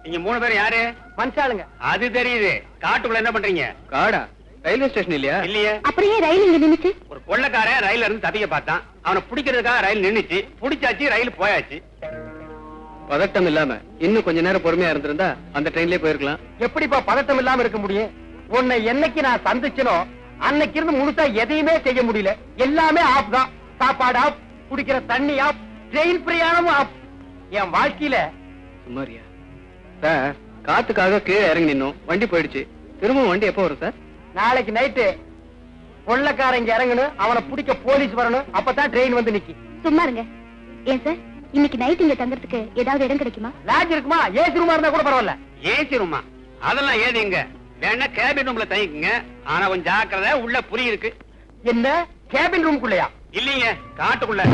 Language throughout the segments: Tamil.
நீங்க 3 பேரும் யாரு? மனுஷாளுங்க. அது தெரியுது. காட்டுக்குள்ள என்ன பண்றீங்க? காடா? ரயில்வே ஸ்டேஷன் இல்லையா? இல்லையே. அப்படியே ரயில் இங்க நின்னுச்சு. ஒரு கொள்ளக்காரன் ரயில்ல இருந்து தப்பிக்க பார்த்தான். அவனை பிடிக்கிறதுக்காக ரயில் நின்னுச்சு. பிடிச்சாச்சு, ரயில் போயாச்சு. பதட்டம் இல்லாம இன்னும் கொஞ்ச நேரம் பொறுமையா இருந்திருந்தா அந்த ட்ரெயின்லயே போயிருக்கலாம். எப்படிப்பா பதட்டம் இல்லாம இருக்க முடியும்? உன்னை என்னைக்கு நான் சந்திச்சனோ அன்னைக்கு இருந்து முழுசா எதையுமே செய்ய முடியல. எல்லாமே ஆப் தான். சாப்பாடு ஆப், குடிக்கிற தண்ணி ஆப், ட்ரெயின் பிரயாணமும் ஆப். என் வாழ்க்கையில சுமாரியா சார், காத்துக்காக கீழே இறங்கி நின்னோம், வண்டி போயிடுச்சு. திரும்ப வண்டி எப்போ வரும் சார்? நாளைக்கு நைட்டு கொள்ளக்காரங்க இறங்கணும், அவனை பிடிக்க போலீஸ் வரணும், அப்பதான் ட்ரெயின் வந்து நிக்கி. சும்மா இருங்க. ஏன் சார், இன்னைக்கு நைட் இங்க தங்கறதுக்கு ஏதாவது இடம் கிடைக்குமா? லாட்ஜ் இருக்குமா? ஏசி ரூமா இருந்தா கூட பரவாயில்ல. ஏசி ரூமா? அதெல்லாம் ஏதிங்க. வேணா கேபின் ரூம்ல தங்கிக்குங்க. ஆனா கொஞ்சம் ஜாக்கிரதை, உள்ள புலி இருக்கு. என்ன கேபின் ரூம்குள்ளயா? இல்லீங்க, காட்டுக்குள்ள.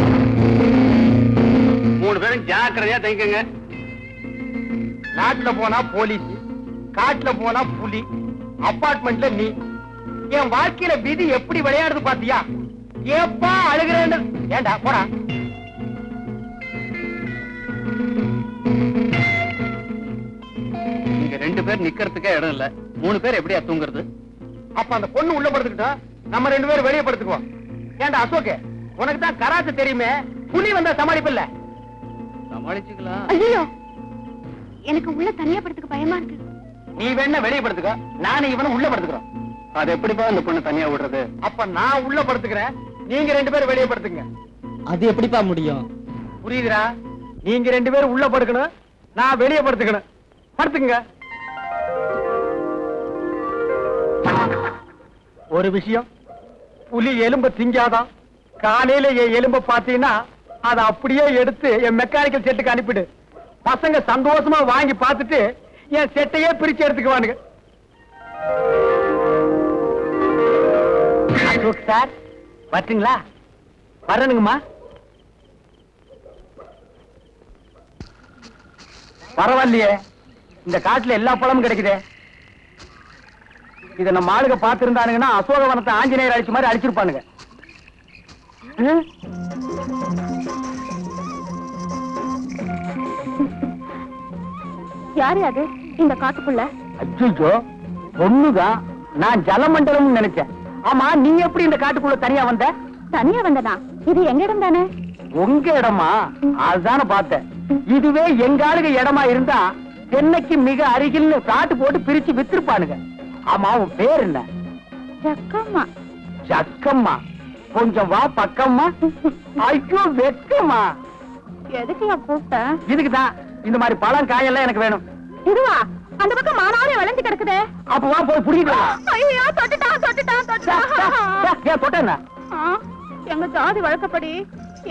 3 பேரும் ஜாக்கிரதையா தங்கிக்கங்க. நாட்டுல போனா போலீஸ், காட்டுல போனா புலி, அபார்ட்மெண்ட்ல நீ. என் வாழ்க்கையில விதி எப்படி விளையாடுது பாத்தியா? ஏப்பா அழுகிறேன்னு. ஏண்டா போடா. இங்க 2 பேர் நிக்கிறதுக்கே இடம் இல்ல. 3 பேர் எப்படியா தூங்குறது? அப்ப அந்த பொண்ணு உள்ள படுத்துக்கிட்டோம், நம்ம 2 பேரும் வெளியே படுத்துக்குவோம். ஏண்டா அசோக், உனக்கு தான் கராத்தே தெரியுமே, புலி வந்தா சமாளிப்பில்ல. சமாளிச்சுக்கலாம். ஐயோ, எனக்கு உள்ள தனியா படுத்துக்க பயமா இருக்கு. நீ வேணா வெளியே படுத்துக்க, நானும் இவனும் உள்ள படுத்துக்கிறோம். அது எப்படிப்பா அந்த பொண்ணு தனியா விடுறது? அப்ப நான் உள்ள படுத்துக்கிறேன், நீங்க 2 பேரும் வெளியே படுத்துங்க. அது எப்படிப்பா முடியும்? புரியுதுடா? நீங்க 2 பேரும் உள்ள படுக்கணும், நான் வெளியே படுத்துக்கணும். படுத்துங்க. ஒரு விஷயம், புலி எலும்ப திங்காதான். காலையில என் எலும்ப பாத்தீங்கன்னா அதை அப்படியே எடுத்து என் மெக்கானிக்கல் செட்டுக்கு அனுப்பிடு. பசங்க சந்தோஷமா வாங்கி பார்த்துட்டு என் செட்டையே பிரிச்சு எடுத்துக்குவானுங்க. அசோக் சார் வரட்டுங்களா? வரணுங்கம்மா. பரவாயில்லையே, இந்த காட்டுல எல்லா பழமும் கிடைக்குதே. இத நம்ம ஆளுங்க பாத்துருந்தானுங்கன்னா அசோகவனத்தை ஆஞ்சநேயர் அழிச்ச மாதிரி அழிச்சிருப்பானுங்க. யாரு அது இந்த காட்டுக்குள்ள? அச்சோ, பொண்ணுதான். நான் ஜலமண்டலம் நினைச்சேன். ஆமா, நீ எப்படி இந்த காட்டுக்குள்ள தனியா வந்த? தனியா வந்தனா? இது எங்க இடம் தானே? உங்க இடமா? அதுதானே பார்த்தேன். இதுவே எங்க ஆளுங்க இடமா இருந்தா சென்னைக்கு மிக அருகில் காட்டு போட்டு பிரிச்சு வித்திருப்பானுங்க. ஆமா, உன் பேர் என்ன? ஜக்கம்மா. ஜக்கம்மா? கொஞ்சம் வா பக்கம்மா. ஐயோ வெக்கம்மா. எதுக்கு கூப்பிட்ட? இதுக்குதான். இந்த மாதிரி பழம் காயெல்லாம் எனக்கு வேணும். இதுவா? அந்த பக்கம் மானாரே வளைஞ்சு கிடக்குதே. அப்ப வா போய் புடிக்கிட்டு வா. ஐயோ, தொட்டுட்டான் தொட்டுட்டான் தொட்டுட்டான். ஏன் தொட்ட என்ன? எங்க ஜாதி வழக்கப்படி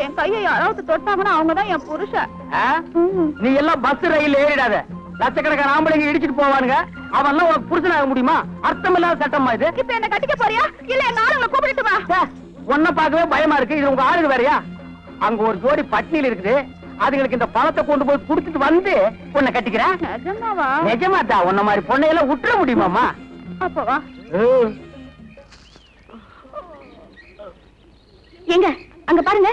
என் கையை யாராவது தொட்டாங்கன்னா அவங்கதான் என் புருஷன். நீ எல்லாம் பஸ் ரயில் ஏறிடாத. லட்சக்கணக்கான ஆம்பளைங்க இடிச்சிட்டு போவானுங்க. அவன் உனக்கு புருஷனாக முடியுமா? அர்த்தம் இல்லாத சட்டமா இது? இப்ப என்ன கட்டிக்க போறியா இல்ல எங்க ஆளுங்களை கூப்பிட்டு வா? உன்ன பார்க்கவே பயமா இருக்கு. இது உங்க ஆளுங்க வேறையா? அங்க ஒரு ஜோடி பட்னியில் இருக்குது. அதுங்களுக்கு இந்த பழத்தை கொண்டு போய் குடுத்துட்டு வந்து உன்னை கட்டிக்கிறேன். நிஜமாவா? நிஜமாதா. உன்ன மாதிரி பொண்ணையெல்லாம் விட்டுற முடியுமாமா? அப்ப வா. எங்க அங்க பாருங்க.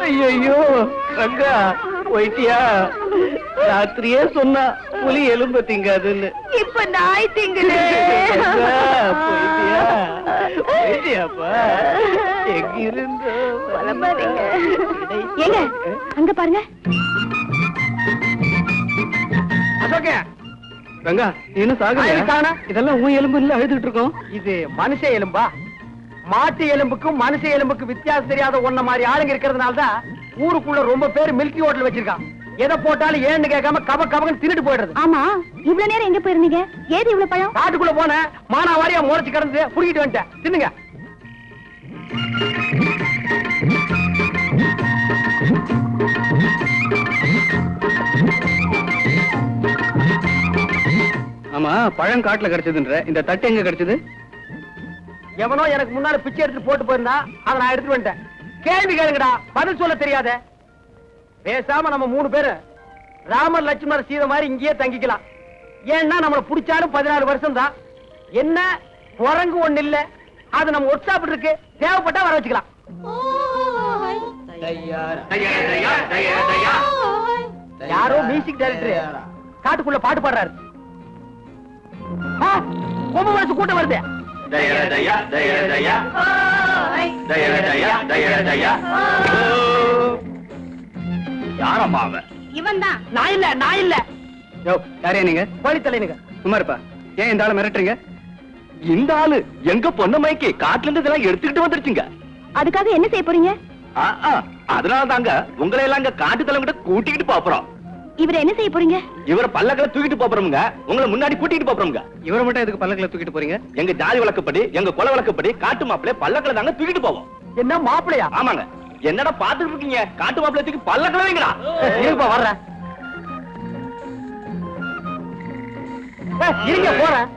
ஐயோ ரங்கா, போயிட்டியா? ராத்திரியே சொன்னா புலி எலும்ப திங்காதுன்னு. இப்ப நாய் திங்குது. போயிட்டியா? போயிட்டியாப்பா? எங்கிருந்து ஏங்க அங்க பாருங்க. அசோக, ரங்கா, இன்னும் சாகலையா? இதெல்லாம் உன் எலும்பு இல்ல, அழுதுகிட்டு இருக்கோம். இது மனுஷ எலும்பா? மாட்டு எலும்புக்கும் மனுஷ எலும்புக்கும் வித்தியாசம் தெரியாத ஒன்ன மாதிரி ஆளுங்க இருக்கிறதுனாலதான் ஊருக்குள்ள ரொம்ப பேர் மில்கி ஹோட்டல் வச்சிருக்கான். எதை போட்டாலும் ஏன்னு கேட்காம கப கபன்னு தின்னுட்டு போயிடுறது. ஆமா, இவ்வளவு நேரம் எங்க போயிருந்தீங்க? ஏது இவ்வளவு பழம்? காட்டுக்குள்ள போன மானாவாரியா முறைச்சு கிடந்து புடிக்கிட்டு வந்துட்டேன். தின்னுங்க. ஆமா, பழம் காட்டுல கிடைச்சதுன்ற, இந்த தட்டு எங்க கிடைச்சது? எவனோ எனக்கு முன்னால பிச்சை எடுத்து போட்டு போயிருந்தா அதை நான் எடுத்துட்டு வந்துட்டேன். கேள்வி கேளுங்கடா, பதில் சொல்ல தெரியாத. பேசாம நம்ம 3 பேரு ராமர் லட்சுமணர் சீதை மாதிரி இங்கேயே தங்கிக்கலாம். ஏன்னா நம்மள புடிச்சாலும் 14 வருஷம் தான். என்ன குரங்கு ஒண்ணு இல்ல, அது நம்ம ஒர்க் ஷாப் இருக்கு, தேவைப்பட்டா வர வச்சுக்கலாம். யாரோ மியூசிக் டைரக்டர் காட்டுக்குள்ள பாட்டு பாடுறாரு. கொம்பு மனசு கூட்டம் வருது. யாரம்மா அவன்? இவன் தான். நான் இல்ல யோ, யாரையா நீங்க? போலி தலைனுங்க. சும்மா இருப்பா. ஏன் இந்த ஆளை மிரட்டுறீங்க? இந்த ஆளு எங்க பொண்ணு மைக்கு காட்டுல இருந்து இதெல்லாம் எடுத்துக்கிட்டு வந்துருச்சுங்க. அதுக்காக என்ன செய்ய போறீங்க? அதனால தாங்க உங்களை எல்லாம் அங்க காட்டு தலைங்கிட்ட கூட்டிக்கிட்டு போறோம். இவரை என்ன செய்ய போறீங்க? இவரை பல்லக்கில தூக்கிட்டு போறோமுங்க. உங்களை முன்னாடி கூட்டிட்டு போறோமுங்க. இவரை மட்டும் எதுக்கு பல்லக்கில தூக்கிட்டு போறீங்க? எங்க ஜாதி வழக்கப்படி, எங்க குல வழக்கப்படி காட்டு மாப்பிள்ளை பல்லக்கில தாங்க தூக்கிட்டு போவோம். என்ன மாப்பிளையா? ஆமாங்க. என்னடா பாத்துட்டு இருக்கீங்க? காட்டு மாப்பிள்ளை தூக்கி பல்லக்கில வைங்கடா. இருப்பா வர்றேன். இருங்க போறேன்.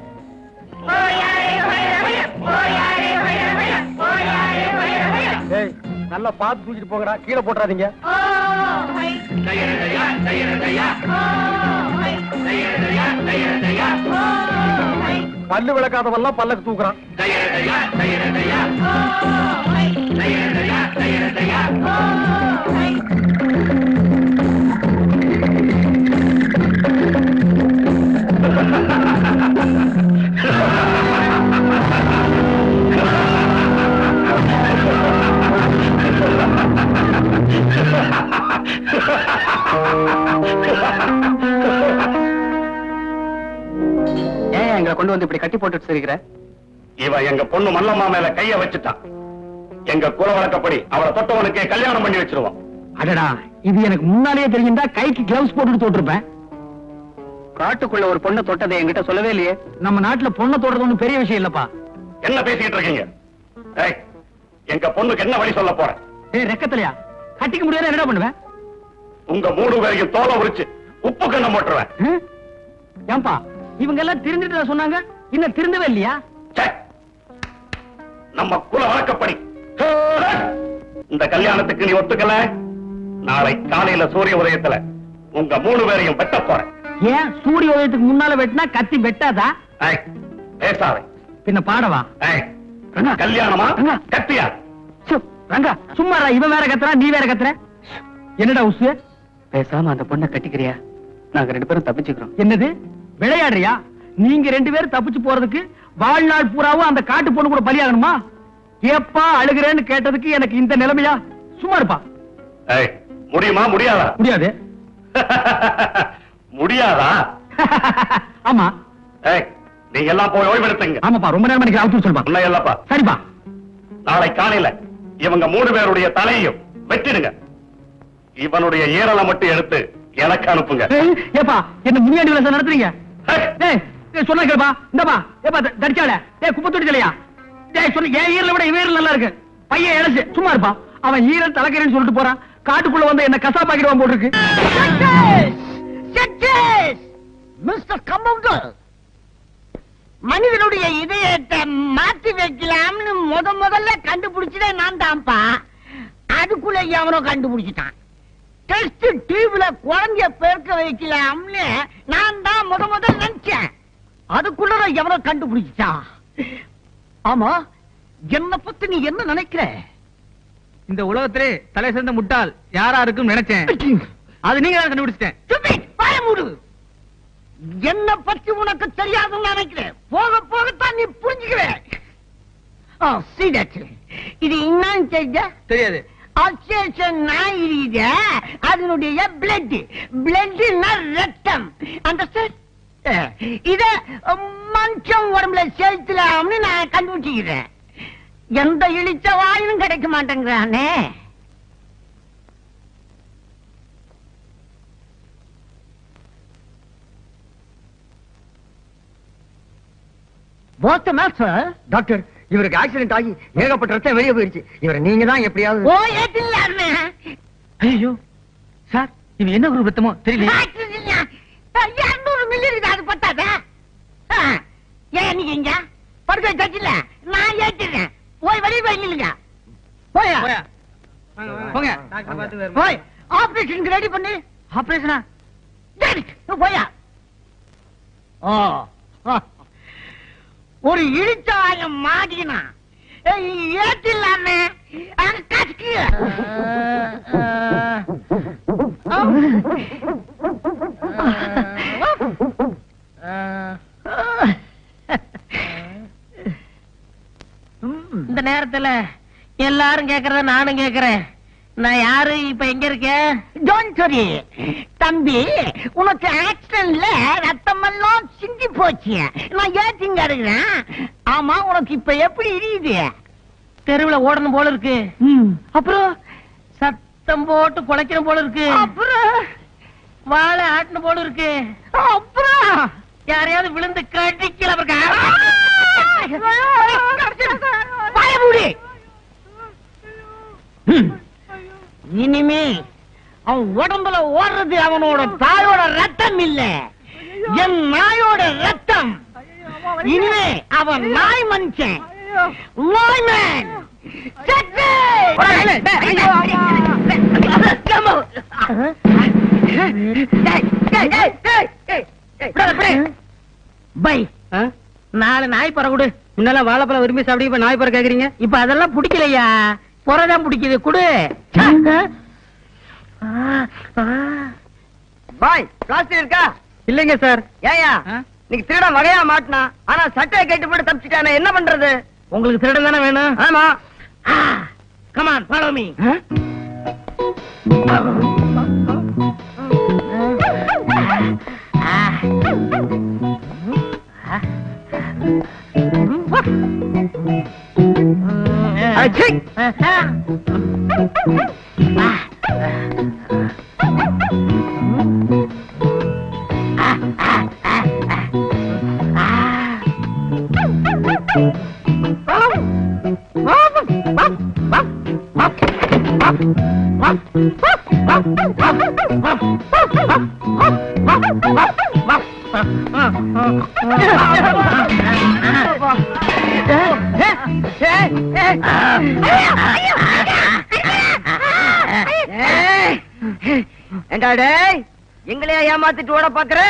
நல்லா பார்த்து தூக்கிட்டு போங்கடா, கீழே போட்டுறாதீங்க. பல்லு விளக்காதவெல்லாம் பல்லக்கு தூக்குறான். ஏன் எங்களை கொண்டு வந்து இப்படி கட்டி போட்டுட்டு சிரிக்கிற? இவன் எங்க பொண்ணு மல்லம்மா மேல கைய வச்சுட்டான். எங்க குல வழக்கப்படி அவளை தொட்டவனுக்கே கல்யாணம் பண்ணி வச்சிருவோம். அடடா, இது எனக்கு முன்னாலேயே தெரிஞ்சிருந்தா கைக்கு கிளவுஸ் போட்டுட்டு தொட்டிருப்பேன். காட்டுக்குள்ள ஒரு பொண்ணை தொட்டதை என்கிட்ட சொல்லவே இல்லையே. நம்ம நாட்டுல பொண்ணை தொடுறது ஒண்ணும் பெரிய விஷயம் இல்லப்பா. என்ன பேசிட்டு இருக்கீங்க? ஏய், எங்க பொண்ணுக்கு என்ன வழி சொல்ல போற? ரெக்கத்திலையா கட்டிக்க முடியாது, என்ன பண்ணுவேன்? உங்க 3 பேரையும் தோலை உரிச்சு உப்பு கண்ணம் போட்டுருவேன். ஏன்பா இவங்க எல்லாம் திருந்துட்டு சொன்னாங்க, இன்னும் திருந்தவே இல்லையா? நம்ம குல வழக்கப்படி இந்த கல்யாணத்துக்கு நீ ஒத்துக்கல, நாளை காலையில சூரிய உதயத்துல உங்க 3 பேரையும் வெட்ட போறேன். ஏன் சூரிய உதயத்துக்கு முன்னால வெட்டினா கத்தி வெட்டாதா? பேசாதே. பின்ன பாடவா? கல்யாணமா கத்தியா? ரங்கா சும்மா இவன் வேற கத்துறா, நீ வேற கத்துற. என்னடா உசு? பேசாம அந்த பொண்ணை கட்டிக்கிறியா? நாங்க 2 பேரும் தப்பிச்சுக்கிறோம். என்னது விளையாடுறியா? நீங்க 2 பேரும் தப்பிச்சு போறதுக்கு வாழ்நாள் பூராவும் அந்த காட்டு பொண்ணு கூட பலியாகணுமா? ஏப்பா அழுகிறேன்னு கேட்டதுக்கு எனக்கு இந்த நிலைமையா? சும்மா இருப்பா. முடியுமா முடியாதா? முடியாது. முடியாதா? ஆமா. நீங்க எல்லாம் போய் ஓய்வெடுத்துங்க. ஆமாப்பா, ரொம்ப நேரம் எனக்கு அவுத்து சொல்லுப்பா. உண்மை இல்லப்பா. சரிப்பா. நாளை காலையில இவங்க 3 பேருடைய தலையையும் வெட்டிடுங்க. இவனுடைய ஈரலை மட்டும் எடுத்து எனக்கு அனுப்புங்க. ஏப்பா என்ன முன்னாடி விளை நடத்துறீங்க? சொன்ன கேப்பா. இந்தப்பா ஏப்பா தடிச்சால குப்பை தொட்டிலையா? சொன்ன என் ஈரலை விட இவன் நல்லா இருக்கு. பையன் இழைச்சு சும்மா இருப்பா. அவன் ஈரல் தலைக்கிறேன்னு சொல்லிட்டு போறான். காட்டுக்குள்ள வந்து என்ன கசாப்பாக்கிடுவான் போட்டுருக்கு. மிஸ்டர் கம்பவுண்டர், மனிதனுடைய இதயத்தை மாத்தி வைக்கலாம்னு முதல்ல கண்டுபிடிச்சதே நான் தான்ப்பா. அதுக்குள்ள எவனோ கண்டுபிடிச்சிட்டான். டெஸ்ட் டியூப்ல குழந்தைய பெருக்க வைக்கலாம்னு நான் தான் முதல்ல நினைச்சேன். அதுக்குள்ள எவனோ கண்டுபிடிச்சிட்டான். ஆமா, என்ன பத்தி நீ என்ன நினைக்கிற? இந்த உலகத்திலே தலை சேர்ந்த முட்டாள் யாரா இருக்கும் நினைச்சேன். அது நீங்க தான் கண்டுபிடிச்சிட்டேன். வாய மூடு. என்ன பத்தி உனக்கு தெரியாதுன்னு நினைக்கிறேன். போக போகத்தான் நீ புரிஞ்சுக்கிற. இது என்னன்னு தெரியாது. அதனுடைய பிளட் ரத்தம். இத மனுஷன் உடம்புல செலுத்தலாம்னு நான் கண்டுபிடிச்சுக்கிறேன். எந்த இழிச்ச வாயும் கிடைக்க மாட்டேங்கிறானே. டாக்டர், இவருக்கு ஆக்சிடென்ட் ஆகி ஏகப்பட்ட ரத்தம் வெளியே போயிருச்சு. இவரை நீங்க தான் எப்படியாவது. ஓ ஏத்தில்லாமே. ஐயோ சார், இது என்ன குரூப் ரத்தமோ தெரியல. 200 மில்லி இருக்குது, அது பத்தாதா? ஏன் நீங்க இங்க படுக்க தச்சில நான் ஏத்துறேன். போய் வெளியே போய் நில்லுங்க. போயா போங்க. போய் ஆபரேஷனுக்கு ரெடி பண்ணு. ஆபரேஷனா? போயா. ஒரு இழிச்சாயம் மாட்டினா ஏத்தில்லாமே. எல்லாரும் கேக்குறத நானும் கேக்குறேன். நான் யாரு, இப்ப எங்க இருக்கேன்? டோன்ட் வரி தம்பி, உனக்கு ஆக்சிடென்ட்ல ரத்தம் எல்லாம் சிந்தி போச்சு. நான் ஏத்திங்க இருக்கிறேன். ஆமா, உனக்கு இப்ப எப்படி இருக்குது? தெருவுல ஓடணும் போல இருக்கு. அப்புறம் சத்தம் போட்டு குலைக்கணும் போல இருக்கு. அப்புறம் வாழை ஆட்டணும் போல இருக்கு. அப்புறம் யாரையாவது விழுந்து கடிக்கல பயமுடி. இனிமே அவன் உடம்புல ஓடுறது அவனோட தாயோட ரத்தம் இல்ல, என் நாயோட ரத்தம். இனிமே அவன் நாய் மனுஷன், நாய்மேன். பை, 4 நாய் பற கொடு. முன்னெல்லாம் வாழைப்பழம் விரும்பி சாப்பிட்டு இப்ப நாய் பற கேக்குறீங்க. இப்ப அதெல்லாம் பிடிக்கலையா? புறதான் பிடிக்குது, குடு. பாய், பிளாஸ்டிக் இருக்கா? இல்லைங்க சார். ஏயா நீங்க திருட வகையா மாட்டினா, ஆனா சட்டையை கேட்டு போட்டு தப்பிச்சுட்டானே, என்ன பண்றது? உங்களுக்கு திருடன் தானே வேணும்? ஆமா. Come on, follow me. எங்களையா ஏமாத்திட்டு ஓட பாக்குற?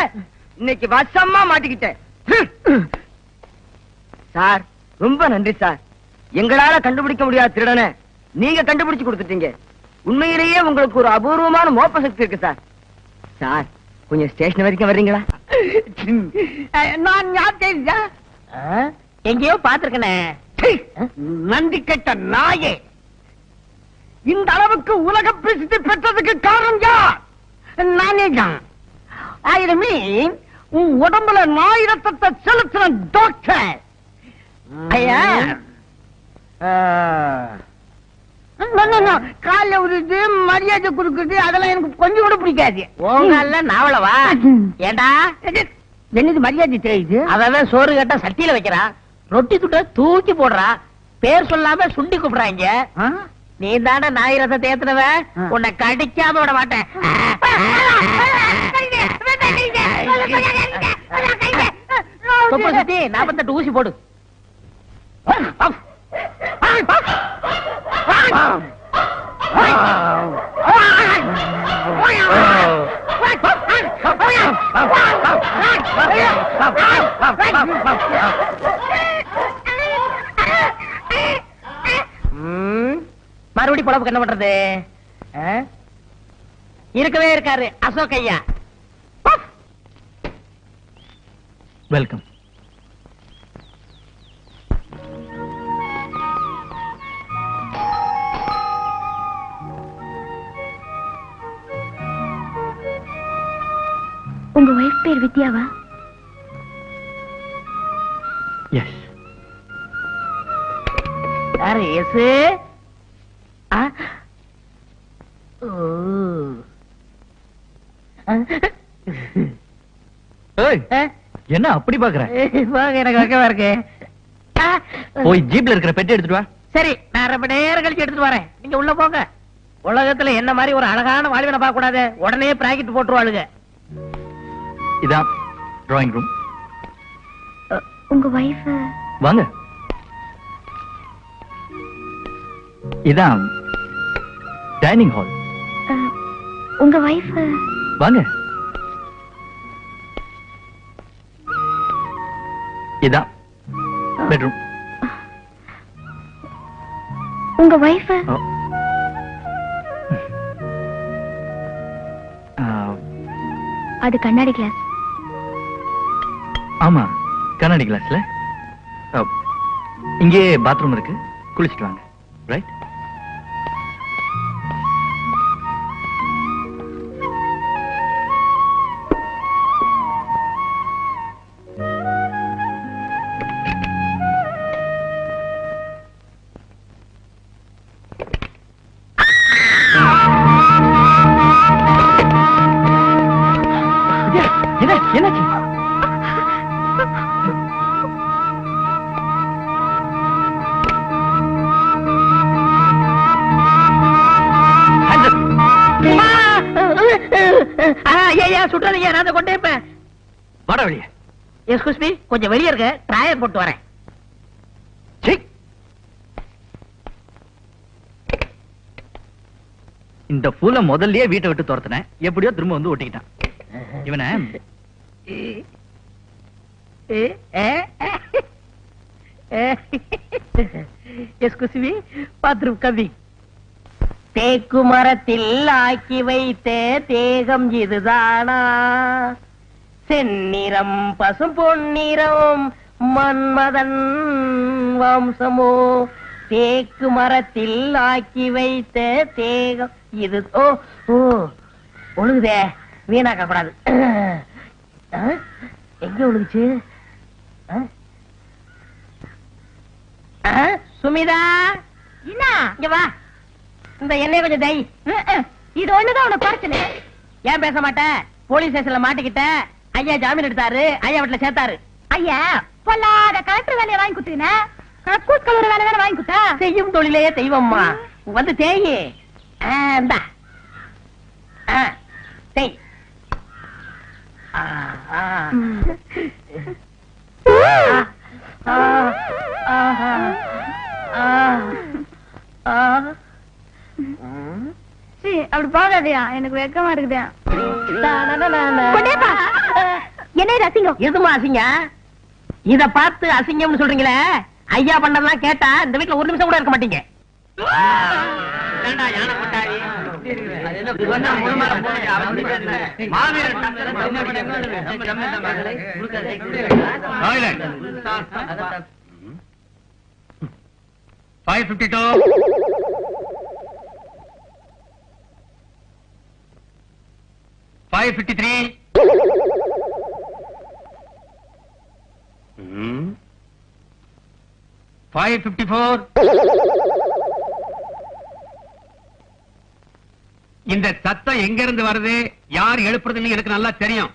இன்னைக்கு வசமா மாட்டிக்கிட்டேன் சார். ரொம்ப நன்றி சார். எங்களால கண்டுபிடிக்க முடியாத திருடனை நீங்க கண்டுபிடிச்சு கொடுத்துட்டீங்க. உண்மையிலேயே உங்களுக்கு ஒரு அபூர்வமான மோப்ப சக்தி இருக்கு சார். சார், கொஞ்சம் ஸ்டேஷன் வரைக்கும் வர்றீங்களா? நான் எங்கேயோ பாத்துருக்கனே. நன்றி கெட்ட நாயே, இந்த அளவுக்கு உலக பிரசித்தி பெற்றதுக்கு காரணம் யார்? நானே தான். ஆயிரமே உன் உடம்புல நாய் ரத்தத்தை செலுத்தின டாக்டர். ஐயா, கால உருது மரியாதை கொடுக்குறது அதெல்லாம் எனக்கு கொஞ்சம் கூட பிடிக்காது. உங்கல்ல நாவலவா? ஏண்டா என்னது மரியாதை தெரியுது? அதான் சோறு கேட்டா சட்டியில வைக்கிறா, ரொட்டி துட்ட தூக்கி போடுறா, பேர் சொல்லாம சுண்டி கூப்பிடுறாங்க. நீ தானே நாய் ரசத்தை ஏத்துனவ, உன்னை கடிக்காம விட மாட்டேன். சுத்தி 48 ஊசி போடு. மறுபடி பொழப்புக்கு என்ன பண்றது? இருக்கவே இருக்காரு அசோக் ஐயா. வெல்கம். உங்க வைஃப் பேர் வித்யாவா? எஸ். யாரு எஸ்? என்ன அப்படி பாக்குற? எனக்கு வைக்கவா இருக்கு. போய் ஜீப்ல இருக்கிற பெட்டி எடுத்துட்டு வா. சரி, நான் ரொம்ப நேரம் கழிச்சு எடுத்துட்டு வரேன். நீங்க உள்ள போங்க. உலகத்துல என்ன மாதிரி ஒரு அழகான வாழ்வினை பார்க்க கூடாது, உடனே பிராக்கெட் போட்டுருவாளுங்க. இதான் டிராயிங் ரூம். உங்க வைஃப்? வாங்க. இதான் டைனிங் ஹால். உங்க வைஃப்? வாங்க. இதான் பெட்ரூம். உங்க வைஃப்? அது கண்ணாடி கிளாஸ். ஆமா, கண்ணாடி கிளாஸ்ல. இங்கே பாத்ரூம் இருக்கு, குளிச்சுட்டு வாங்க. ரைட்? என்னாச்சு? சுற்றாதீங்க, நான் கொண்டே வாடா வெளியே. எஸ்கூஸ் மீ, கொஞ்சம் வெளியே இருக்க, ட்ராயர் போட்டு வரேன். இந்த பூல முதல்லயே வீட்டை விட்டு துரத்துனேன், எப்படியோ திரும்ப வந்து ஒட்டிக்கிட்டான். இவனை எஸ்கூஸ் மீ, பாத்ரூம் கவி. தேக்கு மரத்தில் ஆக்கி வைத்த தேகம் இதுதானா? செந்நிறம் பசும் பொன்னிறம் மன்மதன் வம்சமோ? தேக்கு மரத்தில் ஆக்கி வைத்த தேகம் இது. ஓ ஓ ஒழுகுதே, வீணாக்க கூடாது. எங்க ஒழுகுச்சு? சுமிதா, என்ன இங்க வா. இந்த எண்ணெய் கொஞ்சம் தை. இது ஒண்ணுதான் உனக்கு பிரச்சனை. ஏன் பேச மாட்டேன்? போலீஸ் ஸ்டேஷன்ல மாட்டிக்கிட்ட. ஐயா ஜாமீன் எடுத்தாரு, ஐயா வீட்டுல சேர்த்தாரு. ஐயா பொல்லாத கலெக்டர் வேலையை வாங்கி குடுத்தீங்கன்னா கக்கூஸ் கலர் வேலை தானே வாங்கி குடுத்தா? செய்யும் தொழிலே தெய்வம்மா. வந்து தேயி. இந்தா. தேய். அப்படி போகாதியா, எனக்கு வெக்கமா இருக்குதா. என்ன இது அசிங்கம்? எதுமா அசிங்க? இத பார்த்து அசிங்கம்னு சொல்றீங்களே, ஐயா பண்ணதெல்லாம் கேட்டா இந்த வீட்டுல ஒரு நிமிஷம் கூட இருக்க மாட்டீங்க. இந்த சத்தம் எங்க இருந்து வருது, யார் எழுப்புறதுன்னு எனக்கு நல்லா தெரியும்.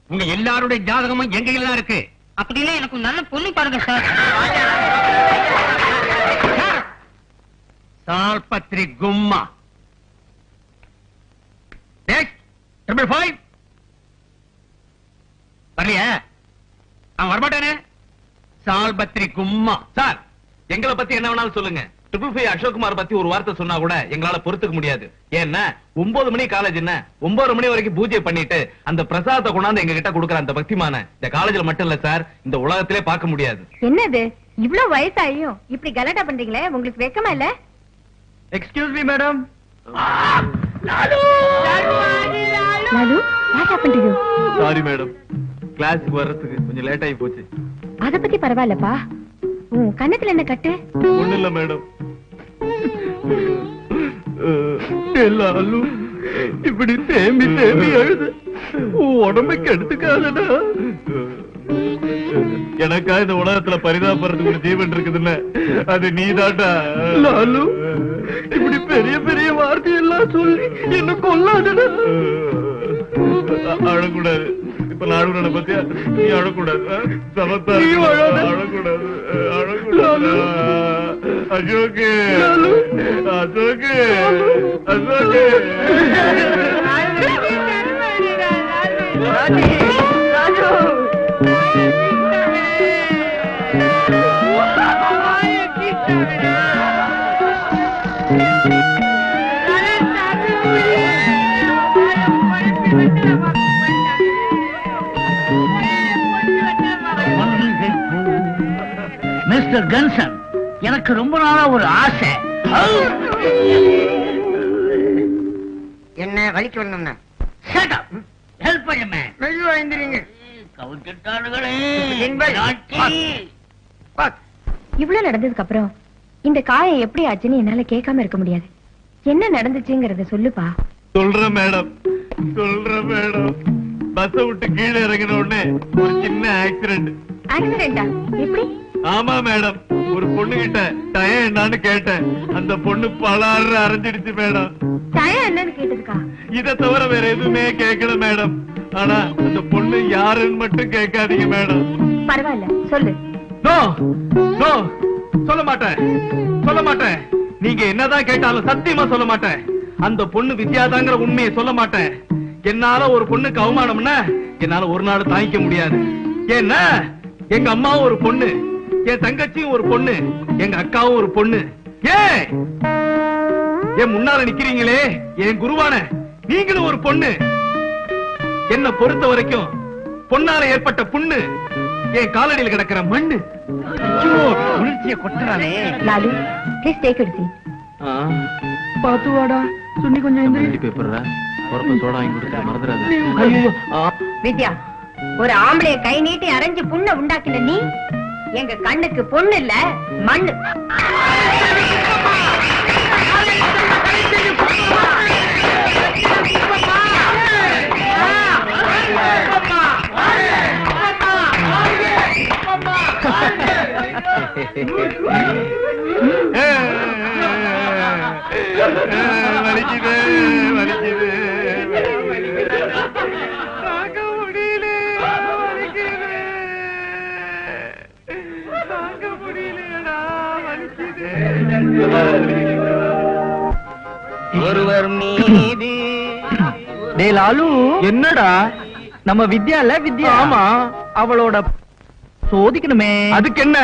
உங்க எல்லாருடைய ஜாதகமும் எங்க கையில தான் இருக்கு. அப்படின்னா எனக்கு நல்ல பொண்ணு பாருங்க சார். சால்பத்ரி கும்மா. 555 வரலையா? அவன் வரமாட்டானே. சால்பத்ரி கும்மா. சார், எங்களை பத்தி என்ன வேணாலும் சொல்லுங்க. 555 அசோக்குமார் பத்தி ஒரு வார்த்தை சொன்னா கூட எங்களால பொறுத்துக்க முடியாது. ஏன்னா 9 மணி காலேஜ் என்ன, 9 மணி வரைக்கும் பூஜை பண்ணிட்டு அந்த பிரசாதத்தை கொண்டாந்து எங்க கிட்ட கொடுக்குற அந்த பக்திமான இந்த காலேஜ்ல மட்டும் இல்ல சார், இந்த உலகத்திலே பார்க்க முடியாது. என்னது இவ்ளோ வயசாயும் இப்படி கலாட்டா பண்றீங்களே, உங்களுக்கு வெக்கமா இல்ல? Excuse me madam. Lalu, what happen to you? Sorry madam, கிளாஸ்க்கு வர்றதுக்கு கொஞ்சம் லேட் ஆகி போச்சு. அத பத்தி பரவாயில்லப்பா. உன் கண்ணத்துல என்ன கட்டு? ஒண்ணு இல்ல மேடம். எல்லாரும் இப்படி தேம்பி தேம்பி அழுது உடம்புக்கு எடுத்துக்காதடா. எனக்கா இந்த உலகத்துல பரிதாபப்படுறதுக்கு ஒரு ஜீவன் இருக்குதுல்ல, அது நீதாட்டா. லாலு, இப்படி பெரிய பெரிய வார்த்தையெல்லாம் சொல்லி என்ன கொல்லாதடா. அழக்கூடாது. இப்ப நாடுகளை பத்தியா, நீ அழக்கூடாது. சமத்தா அழக்கூடாது. அழக்கூடாது. அசோக்கு, அசோக்கு, அசோக்கு. மிஸ்டர் கன்சன், எனக்கு ரொம்ப நாளா ஒரு ஆசை. என்ன வலிக்கு வரணும்னா ஹெல்ப் பண்ணுமே. மெதுவா எழுந்திரீங்க. கவுட்டானுகளே. இவ்வளவு நடந்ததுக்கு அப்புறம் இந்த காயம் எப்படி ஆச்சுன்னு என்னால கேட்காம இருக்க முடியாது. என்ன நடந்துச்சுங்கறத சொல்லுப்பா. சொல்றேன் மேடம், சொல்றேன் மேடம். பஸ் விட்டு கீழே இறங்கின உடனே ஒரு சின்ன ஆக்சிடென்ட். ஆக்சிடென்டா? எப்படி? ஆமா மேடம், ஒரு பொண்ணு கிட்ட டயம் என்னன்னு கேட்டேன். அந்த பொண்ணு பலாறு அரைஞ்சிடுச்சு மேடம். டயம் என்னன்னு கேட்டதுக்கா? இத தவிர வேற எதுவுமே கேட்கல மேடம். ஆனா அந்த பொண்ணு யாருன்னு மட்டும் கேட்காதீங்க மேடம். பரவாயில்ல சொல்லு. நோ நோ, சொல்ல மாட்டேன் சொல்ல மாட்டேன். நீங்க என்னதான் கேட்டாலும் சத்தியமா சொல்ல மாட்டேன். அந்த பொண்ணு வித்யாதாங்கிற உண்மையை சொல்ல மாட்டேன். என்னால ஒரு பொண்ணுக்கு அவமானம்னா என்னால ஒரு நாள் தாங்கிக்க முடியாது. ஏன்னா எங்க அம்மாவும் ஒரு பொண்ணு, என் தங்கச்சியும் ஒரு பொண்ணு, எங்க அக்காவும் ஒரு பொண்ணு. என் முன்னால நிக்கிறீங்களே என் குருவான நீங்களும் ஒரு பொண்ணு. என்ன பொறுத்த வரைக்கும் பொண்ணால ஏற்பட்ட புண்ணு என் காலடியில் கிடக்கிற மண்ணு. குளிர்ச்சிய கொட்டுறானே. Lalu please take it seat. பாத்து வாடா சுண்ணி கொஞ்சம் எந்திரி. பேப்பர்ல பொறுப்பு சோடா வாங்கி கொடுத்து மறந்துடாத. வித்யா, ஒரு ஆம்பளைய கை நீட்டி அரைஞ்சு புண்ணை உண்டாக்கின நீ எங்க கண்ணுக்கு பொண்ணு இல்ல மண்ணு. வலிக்குது வலிக்குது தாங்க முடியல, வலிக்குது தாங்க முடியலடா, வலிக்குது. ஒருவர் மீது டேய் லாலு, என்னடா நம்ம வித்யால வித்யா. ஆமா, அவளோட சோதிக்கணுமே. அதுக்கு என்ன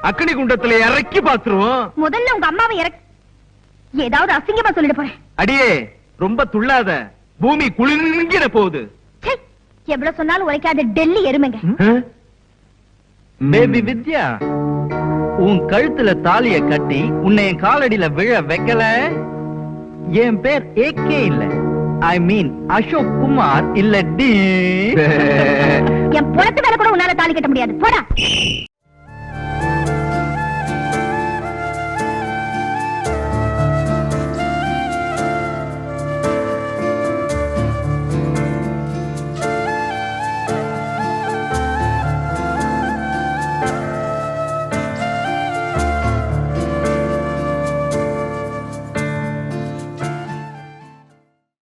அக்னி குண்டத்துல இறக்கி பாத்துருவோம். முதல்ல உங்க அம்மாவை ஏதாவது அசிங்கமா சொல்லிட போறேன். அடியே ரொம்ப துள்ளாத, பூமி குளிர்கிற போகுது. ச்சே, எவ்வளவு சொன்னாலும் உரைக்காத டெல்லி எருமைங்க. பேபி வித்யா, உன் கழுத்துல தாலிய கட்டி உன்னை என் காலடியில விழ வைக்கல, என் பேர் ஏகே இல்ல, ஐ மீன் அசோக் குமார் இல்ல டி. என் புறத்து மேல கூட உன்னால தாலி கட்ட முடியாது. போடா.